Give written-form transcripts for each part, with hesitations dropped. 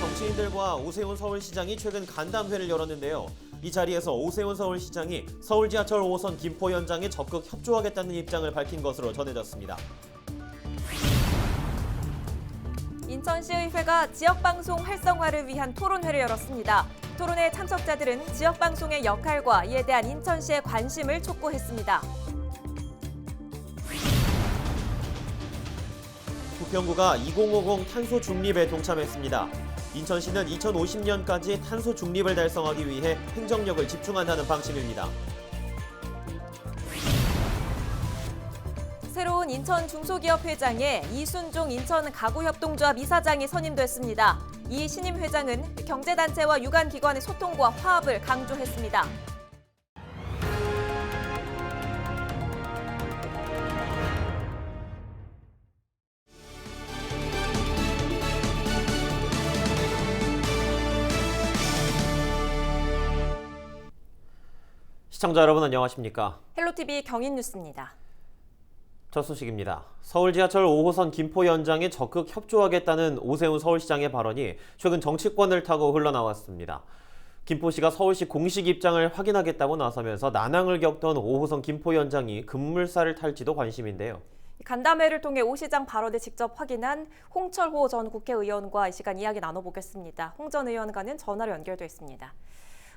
정치인들과 오세훈 서울시장이 최근 간담회를 열었는데요. 이 자리에서 오세훈 서울시장이 서울 지하철 5호선 김포 현장에 적극 협조하겠다는 입장을 밝힌 것으로 전해졌습니다. 인천시의회가 지역방송 활성화를 위한 토론회를 열었습니다. 토론회 참석자들은 지역방송의 역할과 이에 대한 인천시의 관심을 촉구했습니다. 부평구가 2050 탄소 중립에 동참했습니다. 인천시는 2050년까지 탄소 중립을 달성하기 위해 행정력을 집중한다는 방침입니다. 새로운 인천 중소기업 회장에 이순종 인천 가구협동조합 이사장이 선임됐습니다. 이 신임 회장은 경제단체와 유관기관의 소통과 화합을 강조했습니다. 시청자 여러분 안녕하십니까? 헬로티비 경인뉴스입니다. 첫 소식입니다. 서울 지하철 5호선 김포 현장에 적극 협조하겠다는 오세훈 서울시장의 발언이 최근 정치권을 타고 흘러나왔습니다. 김포시가 서울시 공식 입장을 확인하겠다고 나서면서 난항을 겪던 5호선 김포 현장이 급물살을 탈지도 관심인데요. 간담회를 통해 오 시장 발언을 직접 확인한 홍철호 전 국회의원과 이 시간 이야기 나눠보겠습니다. 홍 전 의원과는 전화로 연결돼 있습니다.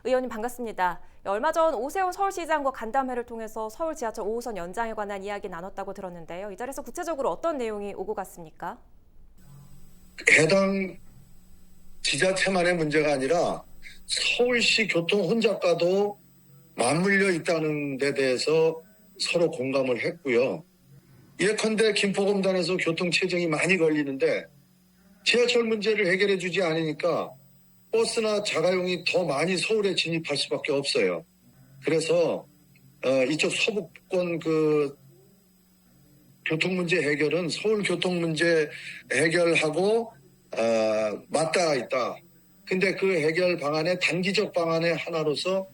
의원님 반갑습니다. 얼마 전 오세훈 서울시장과 간담회를 통해서 서울 지하철 5호선 연장에 관한 이야기 나눴다고 들었는데요. 이 자리에서 구체적으로 어떤 내용이 오고 갔습니까? 해당 지자체만의 문제가 아니라 서울시 교통 혼잡과도 맞물려 있다는 데 대해서 서로 공감을 했고요. 예컨대 김포검단에서 교통체증이 많이 걸리는데 지하철 문제를 해결해 주지 않으니까 버스나 자가용이 더 많이 서울에 진입할 수밖에 없어요. 그래서 이쪽 서북권 교통 문제 해결은 서울 교통 문제 해결하고 맞닿아 있다. 근데 그 해결 방안의 단기적 방안의 하나로서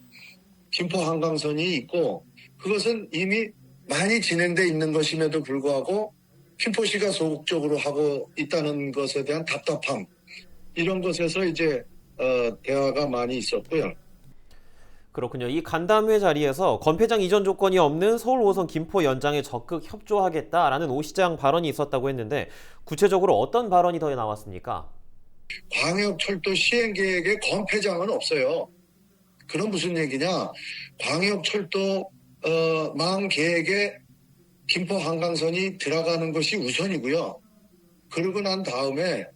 김포 한강선이 있고 그것은 이미 많이 진행돼 있는 것임에도 불구하고 김포시가 소극적으로 하고 있다는 것에 대한 답답함 이런 것에서 이제 대화가 많이 있었고요. 그렇군요. 이 간담회 자리에서 건폐장 이전 조건이 없는 서울 5호선 김포 연장에 적극 협조하겠다라는 오 시장 발언이 있었다고 했는데 구체적으로 어떤 발언이 더 나왔습니까? 광역철도 시행계획에 건폐장은 없어요. 그럼 무슨 얘기냐? 광역철도 망 계획에 김포 한강선이 들어가는 것이 우선이고요. 그러고 난 다음에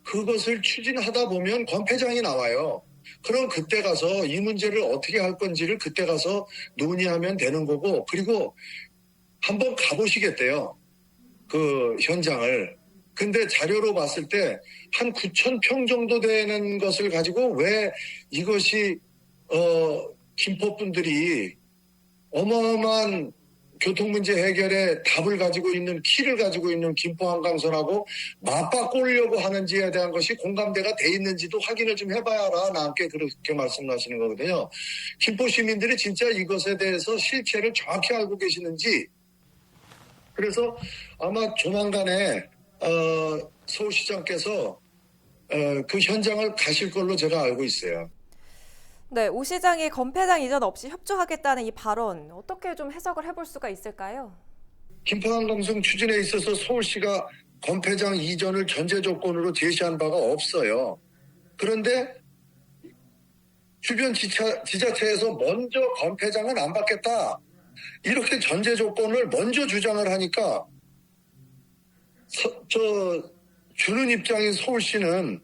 그것을 추진하다 보면 건폐장이 나와요. 그럼 그때 가서 이 문제를 어떻게 할 건지를 그때 가서 논의하면 되는 거고 그리고 한번 가보시겠대요. 그 현장을. 근데 자료로 봤을 때 한 9,000평 정도 되는 것을 가지고 왜 이것이 김포 분들이 어마어마한 교통 문제 해결에 답을 가지고 있는 키를 가지고 있는 김포 한강선하고 맞바꾸려고 하는지에 대한 것이 공감대가 돼 있는지도 확인을 좀 해봐야라 나한테 그렇게 말씀하시는 거거든요. 김포 시민들이 진짜 이것에 대해서 실체를 정확히 알고 계시는지 그래서 아마 조만간에 서울시장께서 그 현장을 가실 걸로 제가 알고 있어요. 네, 오 시장이 건폐장 이전 없이 협조하겠다는 이 발언 어떻게 좀 해석을 해볼 수가 있을까요? 김포 한강선 추진에 있어서 서울시가 건폐장 이전을 전제 조건으로 제시한 바가 없어요. 그런데 주변 지자체에서 먼저 건폐장은 안 받겠다. 이렇게 전제 조건을 먼저 주장을 하니까 주는 입장인 서울시는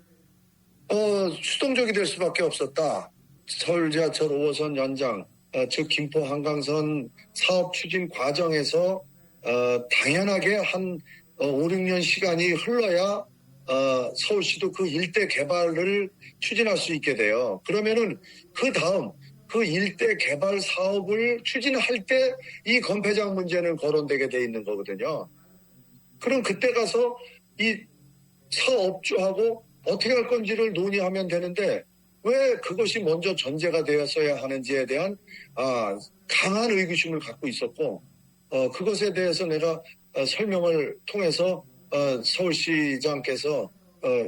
수동적이 될 수밖에 없었다. 서울 지하철 5호선 연장, 즉 김포 한강선 사업 추진 과정에서 당연하게 한 5, 6년 시간이 흘러야 서울시도 그 일대 개발을 추진할 수 있게 돼요. 그러면은 그 다음 그 일대 개발 사업을 추진할 때 이 건폐장 문제는 거론되게 돼 있는 거거든요. 그럼 그때 가서 이 사업주하고 어떻게 할 건지를 논의하면 되는데 왜 그것이 먼저 전제가 되었어야 하는지에 대한 강한 의구심을 갖고 있었고 그것에 대해서 내가 설명을 통해서 서울시장께서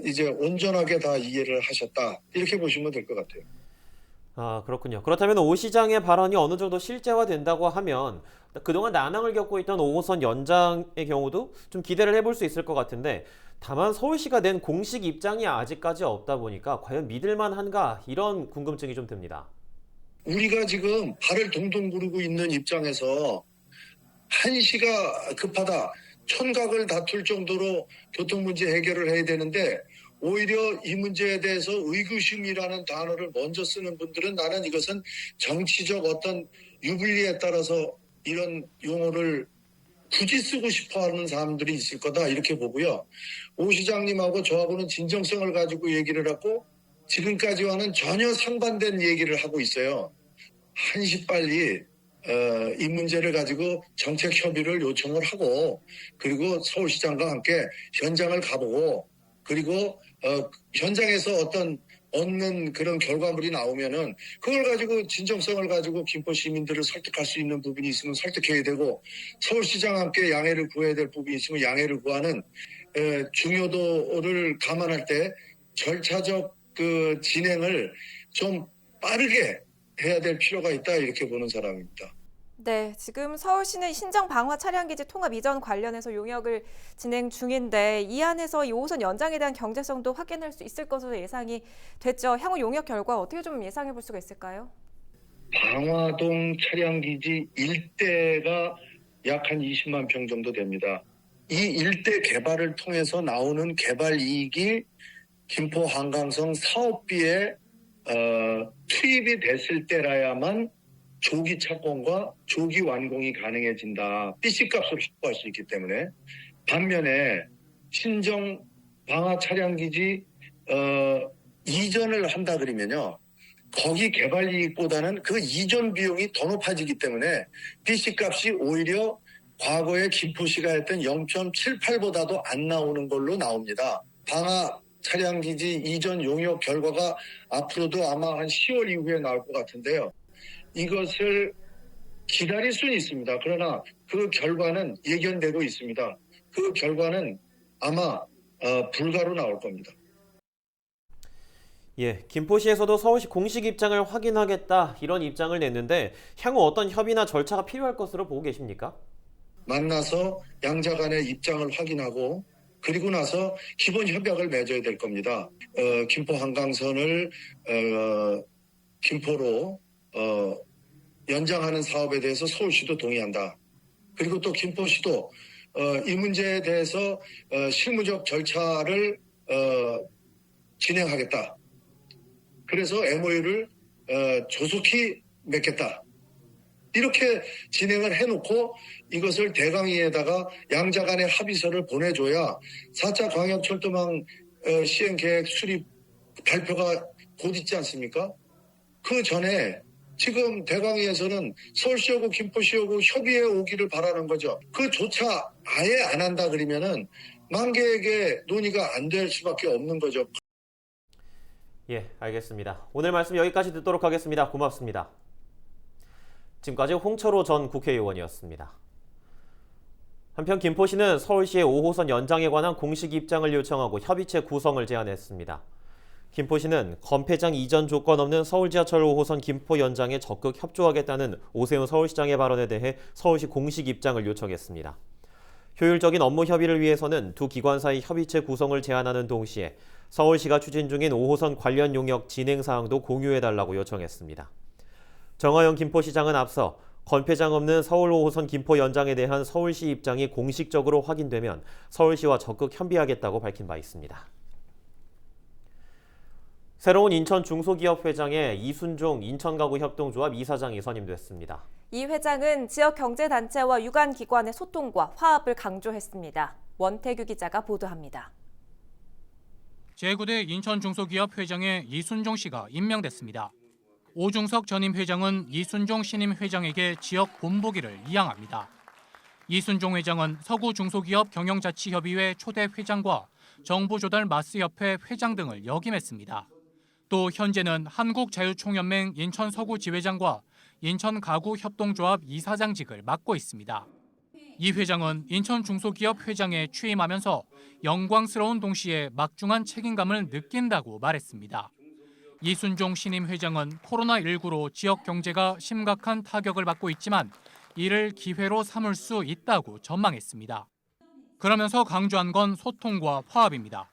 이제 온전하게 다 이해를 하셨다. 이렇게 보시면 될 것 같아요. 아, 그렇군요. 그렇다면 오 시장의 발언이 어느 정도 실제화된다고 하면 그동안 난항을 겪고 있던 5호선 연장의 경우도 좀 기대를 해볼 수 있을 것 같은데, 다만 서울시가 낸 공식 입장이 아직까지 없다 보니까 과연 믿을만한가, 이런 궁금증이 좀 듭니다. 우리가 지금 발을 동동 구르고 있는 입장에서 한시가 급하다, 촌각을 다툴 정도로 교통 문제 해결을 해야 되는데 오히려 이 문제에 대해서 의구심이라는 단어를 먼저 쓰는 분들은 나는 이것은 정치적 어떤 유불리에 따라서 이런 용어를 굳이 쓰고 싶어하는 사람들이 있을 거다, 이렇게 보고요. 오 시장님하고 저하고는 진정성을 가지고 얘기를 하고 지금까지와는 전혀 상반된 얘기를 하고 있어요. 한시 빨리 이 문제를 가지고 정책 협의를 요청을 하고, 그리고 서울시장과 함께 현장을 가보고, 그리고 현장에서 어떤 얻는 그런 결과물이 나오면은 그걸 가지고 진정성을 가지고 김포 시민들을 설득할 수 있는 부분이 있으면 설득해야 되고, 서울시장과 함께 양해를 구해야 될 부분이 있으면 양해를 구하는 중요도를 감안할 때 절차적 그 진행을 좀 빠르게 해야 될 필요가 있다, 이렇게 보는 사람입니다. 네, 지금 서울시는 신정 방화 차량기지 통합 이전 관련해서 용역을 진행 중인데 이 안에서 이 5호선 연장에 대한 경제성도 확인할 수 있을 것으로 예상이 됐죠. 향후 용역 결과 어떻게 좀 예상해 볼 수가 있을까요? 방화동 차량기지 일대가 약 한 20만 평 정도 됩니다. 이 일대 개발을 통해서 나오는 개발 이익이 김포 한강성 사업비에 투입이 됐을 때라야만 조기 착공과 조기 완공이 가능해진다. BC값을 확보할 수 있기 때문에. 반면에 신정 방화 차량기지 이전을 한다 그러면요, 거기 개발 이익보다는 그 이전 비용이 더 높아지기 때문에 BC값이 오히려 과거에 김포시가 했던 0.78보다도 안 나오는 걸로 나옵니다. 방화 차량기지 이전 용역 결과가 앞으로도 아마 한 10월 이후에 나올 것 같은데요. 이것을 기다릴 수는 있습니다. 그러나 그 결과는 예견되고 있습니다. 그 결과는 아마 불가로 나올 겁니다. 예, 김포시에서도 서울시 공식 입장을 확인하겠다, 이런 입장을 냈는데 향후 어떤 협의나 절차가 필요할 것으로 보고 계십니까? 만나서 양자 간의 입장을 확인하고 그리고 나서 기본 협약을 맺어야 될 겁니다. 김포 한강선을 김포로 연장하는 사업에 대해서 서울시도 동의한다. 그리고 또 김포시도 이 문제에 대해서 실무적 절차를 진행하겠다. 그래서 MOU를 조속히 맺겠다. 이렇게 진행을 해놓고 이것을 대강위에다가 양자 간의 합의서를 보내줘야 4차 광역철도망 시행계획 수립 발표가 곧 있지 않습니까? 그 전에 지금 대강위에서는 서울시하고 김포시하고 협의해 오기를 바라는 거죠. 그조차 아예 안 한다 그러면은 만계에게 논의가 안 될 수밖에 없는 거죠. 예, 알겠습니다. 오늘 말씀 여기까지 듣도록 하겠습니다. 고맙습니다. 지금까지 홍철호 전 국회의원이었습니다. 한편 김포시는 서울시의 5호선 연장에 관한 공식 입장을 요청하고 협의체 구성을 제안했습니다. 김포시는 건폐장 이전 조건 없는 서울 지하철 5호선 김포 연장에 적극 협조하겠다는 오세훈 서울시장의 발언에 대해 서울시 공식 입장을 요청했습니다. 효율적인 업무 협의를 위해서는 두 기관 사이 협의체 구성을 제안하는 동시에 서울시가 추진 중인 5호선 관련 용역 진행 사항도 공유해달라고 요청했습니다. 정화영 김포시장은 앞서 건폐장 없는 서울 5호선 김포 연장에 대한 서울시 입장이 공식적으로 확인되면 서울시와 적극 협의하겠다고 밝힌 바 있습니다. 새로운 인천 중소기업 회장에 이순종 인천가구협동조합 이사장이 선임됐습니다. 이 회장은 지역 경제단체와 유관기관의 소통과 화합을 강조했습니다. 원태규 기자가 보도합니다. 제9대 인천중소기업 회장에 이순종 씨가 임명됐습니다. 오중석 전임 회장은 이순종 신임 회장에게 지역 본보기를 이양합니다. 이순종 회장은 서구중소기업 경영자치협의회 초대 회장과 정부조달마스협회 회장 등을 역임했습니다. 또 현재는 한국자유총연맹 인천서구지회장과 인천가구협동조합 이사장직을 맡고 있습니다. 이 회장은 인천 중소기업 회장에 취임하면서 영광스러운 동시에 막중한 책임감을 느낀다고 말했습니다. 이순종 신임 회장은 코로나19로 지역 경제가 심각한 타격을 받고 있지만 이를 기회로 삼을 수 있다고 전망했습니다. 그러면서 강조한 건 소통과 화합입니다.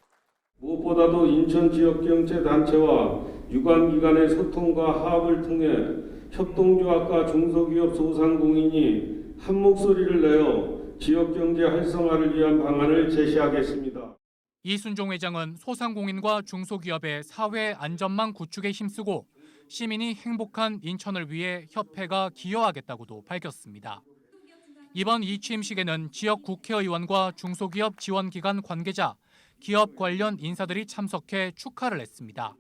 무엇보다도 인천 지역경제단체와 유관기관의 소통과 화합을 통해 협동조합과 중소기업 소상공인이 한 목소리를 내어 지역경제 활성화를 위한 방안을 제시하겠습니다. 이순종 회장은 소상공인과 중소기업의 사회 안전망 구축에 힘쓰고 시민이 행복한 인천을 위해 협회가 기여하겠다고도 밝혔습니다. 이번 이 취임식에는 지역 국회의원과 중소기업 지원기관 관계자, 기업 관련 인사들이 참석해 축하를 했습니다.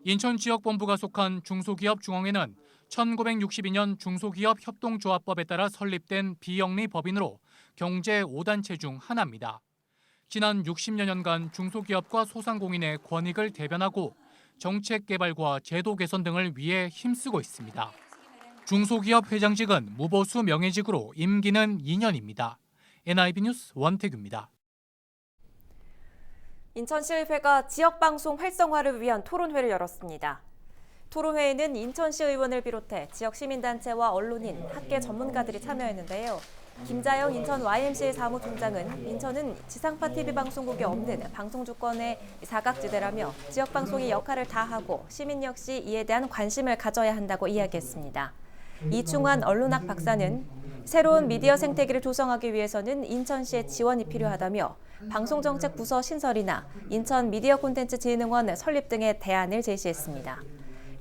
인천지역본부가 속한 중소기업 중앙회는 1962년 중소기업 협동조합법에 따라 설립된 비영리 법인으로 경제 5단체 중 하나입니다. 지난 60여 년간 중소기업과 소상공인의 권익을 대변하고 정책 개발과 제도 개선 등을 위해 힘쓰고 있습니다. 중소기업 회장직은 무보수 명예직으로 임기는 2년입니다. NIB 뉴스 원태규입니다. 인천시의회가 지역방송 활성화를 위한 토론회를 열었습니다. 토론회에는 인천시 의원을 비롯해 지역 시민단체와 언론인, 학계 전문가들이 참여했는데요. 김자영 인천 YMCA 사무총장은 인천은 지상파 TV 방송국이 없는 방송주권의 사각지대라며 지역방송이 역할을 다하고 시민 역시 이에 대한 관심을 가져야 한다고 이야기했습니다. 이충환 언론학 박사는 새로운 미디어 생태계를 조성하기 위해서는 인천시의 지원이 필요하다며 방송정책부서 신설이나 인천 미디어 콘텐츠 진흥원 설립 등의 대안을 제시했습니다.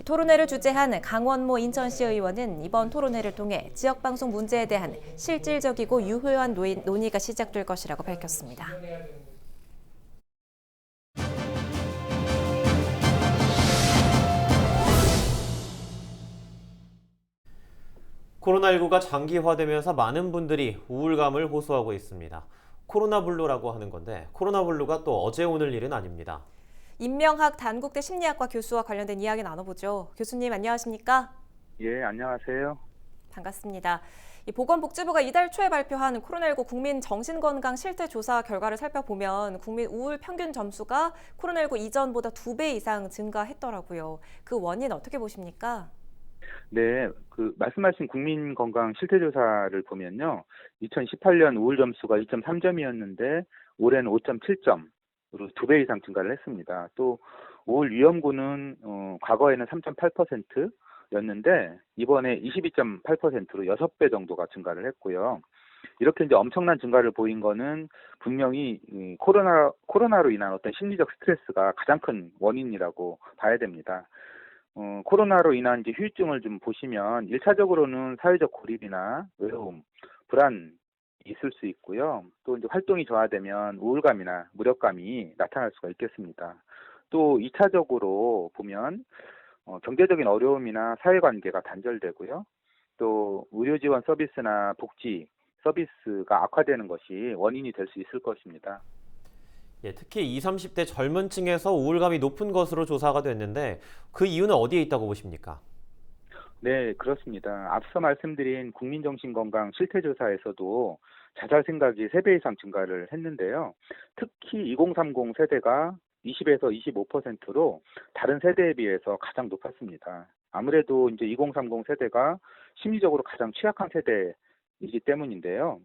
토론회를 주재한 강원모 인천시 의원은 이번 토론회를 통해 지역방송 문제에 대한 실질적이고 유효한 논의가 시작될 것이라고 밝혔습니다. 코로나19가 장기화되면서 많은 분들이 우울감을 호소하고 있습니다. 코로나 블루라고 하는 건데 코로나 블루가 또 어제 오늘 일은 아닙니다. 임명학 단국대 심리학과 교수와 관련된 이야기 나눠보죠. 교수님 안녕하십니까? 예, 안녕하세요. 반갑습니다. 보건복지부가 이달 초에 발표한 코로나19 국민 정신건강 실태조사 결과를 살펴보면 국민 우울 평균 점수가 코로나19 이전보다 2배 이상 증가했더라고요. 그 원인 어떻게 보십니까? 네, 말씀하신 국민 건강 실태조사를 보면요. 2018년 우울 점수가 2.3점이었는데 올해는 5.7점으로 2배 이상 증가를 했습니다. 또 우울 위험군은 과거에는 3.8%였는데 이번에 22.8%로 6배 정도가 증가를 했고요. 이렇게 이제 엄청난 증가를 보인 거는 분명히 코로나로 인한 어떤 심리적 스트레스가 가장 큰 원인이라고 봐야 됩니다. 코로나로 인한 이제 후유증을 좀 보시면 1차적으로는 사회적 고립이나 외로움, 불안이 있을 수 있고요. 또 이제 활동이 저하되면 우울감이나 무력감이 나타날 수가 있겠습니다. 또 2차적으로 보면 경제적인 어려움이나 사회관계가 단절되고요. 또 의료 지원 서비스나 복지 서비스가 악화되는 것이 원인이 될 수 있을 것입니다. 특히 20, 30대 젊은 층에서 우울감이 높은 것으로 조사가 됐는데 그 이유는 어디에 있다고 보십니까? 네, 그렇습니다. 앞서 말씀드린 국민정신건강 실태조사에서도 자살 생각이 3배 이상 증가를 했는데요. 특히 2030 세대가 20에서 25%로 다른 세대에 비해서 가장 높았습니다. 아무래도 이제 2030 세대가 심리적으로 가장 취약한 세대이기 때문인데요.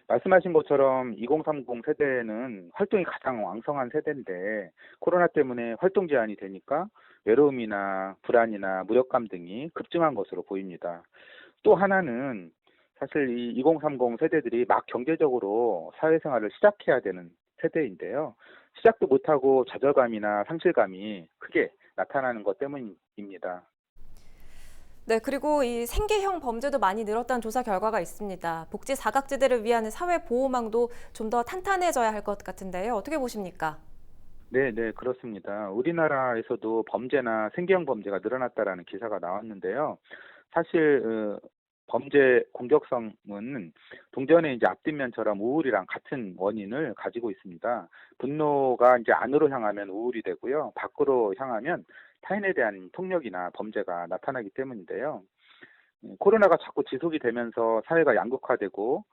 말씀하신 것처럼 2030 세대는 활동이 가장 왕성한 세대인데 코로나 때문에 활동 제한이 되니까 외로움이나 불안이나 무력감 등이 급증한 것으로 보입니다. 또 하나는 사실 이 2030 세대들이 막 경제적으로 사회생활을 시작해야 되는 세대인데요. 시작도 못하고 좌절감이나 상실감이 크게 나타나는 것 때문입니다. 네, 그리고 이 생계형 범죄도 많이 늘었다는 조사 결과가 있습니다. 복지 사각지대를 위한 사회 보호망도 좀 더 탄탄해져야 할 것 같은데요. 어떻게 보십니까? 네, 그렇습니다. 우리나라에서도 범죄나 생계형 범죄가 늘어났다라는 기사가 나왔는데요. 사실 범죄 공격성은 동전의 이제 앞뒷면처럼 우울이랑 같은 원인을 가지고 있습니다. 분노가 이제 안으로 향하면 우울이 되고요. 밖으로 향하면 타인에 대한 폭력이나 범죄가 나타나기 때문인데요. 코로나가 자꾸 지속이 되면서 사회가 양극화되고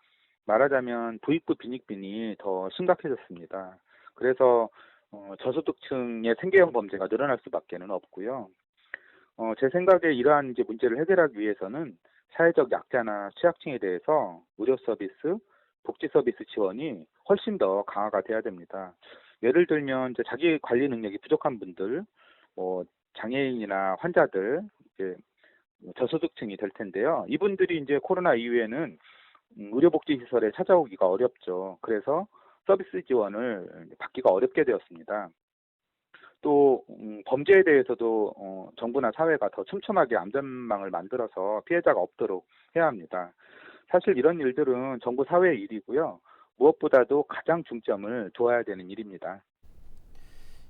말하자면 부익부 빈익빈이 더 심각해졌습니다. 그래서 저소득층의 생계형 범죄가 늘어날 수밖에는 없고요. 제 생각에 이러한 이제 문제를 해결하기 위해서는 사회적 약자나 취약층에 대해서 의료 서비스, 복지 서비스 지원이 훨씬 더 강화가 돼야 됩니다. 예를 들면 이제 자기 관리 능력이 부족한 분들, 장애인이나 환자들, 이제 저소득층이 될 텐데요. 이분들이 이제 코로나 이후에는 의료복지시설에 찾아오기가 어렵죠. 그래서 서비스 지원을 받기가 어렵게 되었습니다. 또 범죄에 대해서도 정부나 사회가 더 촘촘하게 안전망을 만들어서 피해자가 없도록 해야 합니다. 사실 이런 일들은 정부 사회의 일이고요. 무엇보다도 가장 중점을 둬야 되는 일입니다.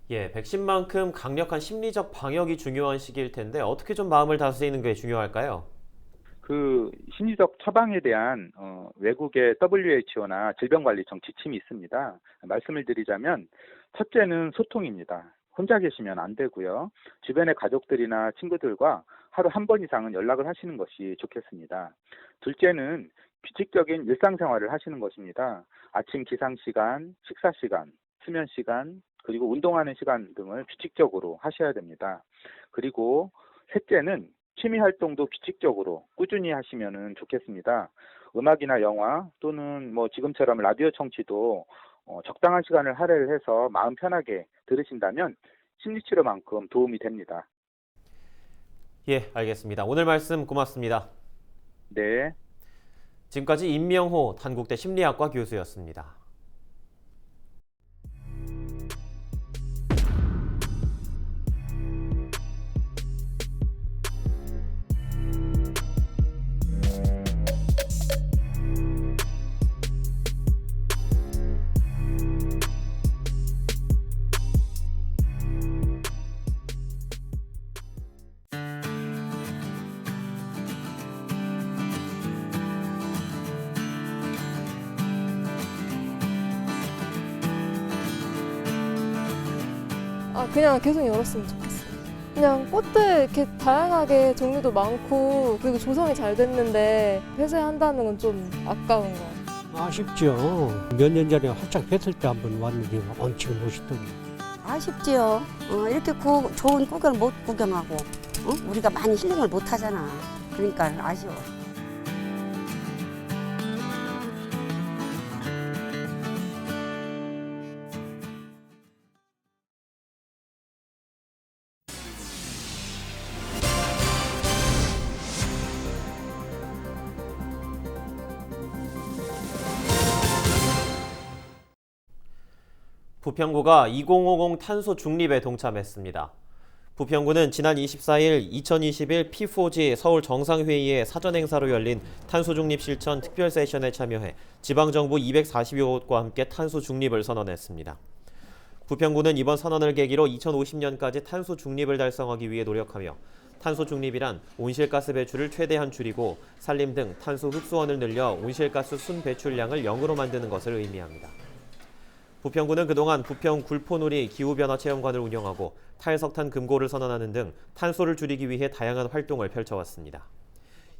예, 백신만큼 강력한 심리적 방역이 중요한 시기일 텐데 어떻게 좀 마음을 다스리는 게 중요할까요? 그 심리적 처방에 대한 외국의 WHO나 질병관리청 지침이 있습니다. 말씀을 드리자면 첫째는 소통입니다. 혼자 계시면 안 되고요. 주변의 가족들이나 친구들과 하루 한 번 이상은 연락을 하시는 것이 좋겠습니다. 둘째는 규칙적인 일상생활을 하시는 것입니다. 아침 기상 시간, 식사 시간, 수면 시간, 그리고 운동하는 시간 등을 규칙적으로 하셔야 됩니다. 그리고 셋째는 취미 활동도 규칙적으로 꾸준히 하시면 좋겠습니다. 음악이나 영화 또는 지금처럼 라디오 청취도 적당한 시간을 할애를 해서 마음 편하게 들으신다면 심리치료만큼 도움이 됩니다. 예, 알겠습니다. 오늘 말씀 고맙습니다. 네. 지금까지 임명호 단국대 심리학과 교수였습니다. 그냥 계속 열었으면 좋겠어요. 그냥 꽃들 이렇게 다양하게 종류도 많고 그리고 조성이 잘 됐는데 폐쇄한다는 건 좀 아까운 것 같아요. 아쉽죠. 몇 년 전에 활짝 폈을 때 한번 왔는데 엄청 멋있더라고요. 아쉽지요. 이렇게 좋은 구경을 못 구경하고 우리가 많이 힐링을 못 하잖아. 그러니까 아쉬워. 부평구가 2050 탄소 중립에 동참했습니다. 부평구는 지난 24일 2021 P4G 서울 정상회의의 사전 행사로 열린 탄소 중립 실천 특별 세션에 참여해 지방정부 240여 곳과 함께 탄소 중립을 선언했습니다. 부평구는 이번 선언을 계기로 2050년까지 탄소 중립을 달성하기 위해 노력하며 탄소 중립이란 온실가스 배출을 최대한 줄이고 산림 등 탄소 흡수원을 늘려 온실가스 순 배출량을 0으로 만드는 것을 의미합니다. 부평구는 그동안 부평 굴포놀이 기후변화 체험관을 운영하고 탈석탄 금고를 선언하는 등 탄소를 줄이기 위해 다양한 활동을 펼쳐왔습니다.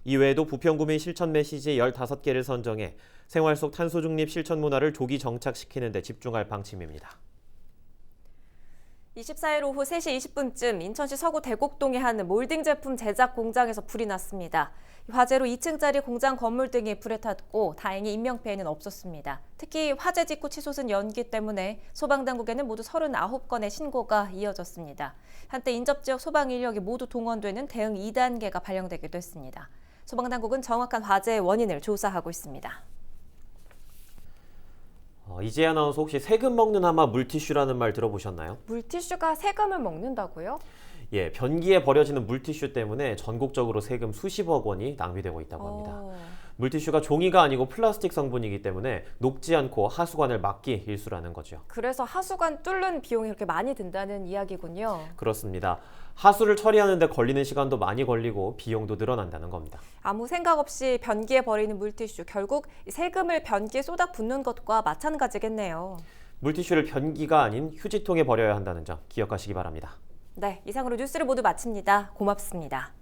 이외에도 부평구민 실천 메시지 15개를 선정해 생활 속 탄소 중립 실천 문화를 조기 정착시키는 데 집중할 방침입니다. 24일 오후 3시 20분쯤 인천시 서구 대곡동의 한 몰딩 제품 제작 공장에서 불이 났습니다. 화재로 2층짜리 공장 건물 등이 불에 탔고 다행히 인명피해는 없었습니다. 특히 화재 직후 치솟은 연기 때문에 소방당국에는 모두 39건의 신고가 이어졌습니다. 한때 인접지역 소방 인력이 모두 동원되는 대응 2단계가 발령되기도 했습니다. 소방당국은 정확한 화재의 원인을 조사하고 있습니다. 이재희 아나운서 혹시 세금 먹는 하마 물티슈라는 말 들어보셨나요? 물티슈가 세금을 먹는다고요? 예, 변기에 버려지는 물티슈 때문에 전국적으로 세금 수십억 원이 낭비되고 있다고 합니다. 물티슈가 종이가 아니고 플라스틱 성분이기 때문에 녹지 않고 하수관을 막기 일쑤라는 거죠. 그래서 하수관 뚫는 비용이 그렇게 많이 든다는 이야기군요. 그렇습니다. 하수를 처리하는 데 걸리는 시간도 많이 걸리고 비용도 늘어난다는 겁니다. 아무 생각 없이 변기에 버리는 물티슈, 결국 세금을 변기에 쏟아붓는 것과 마찬가지겠네요. 물티슈를 변기가 아닌 휴지통에 버려야 한다는 점 기억하시기 바랍니다. 네, 이상으로 뉴스를 모두 마칩니다. 고맙습니다.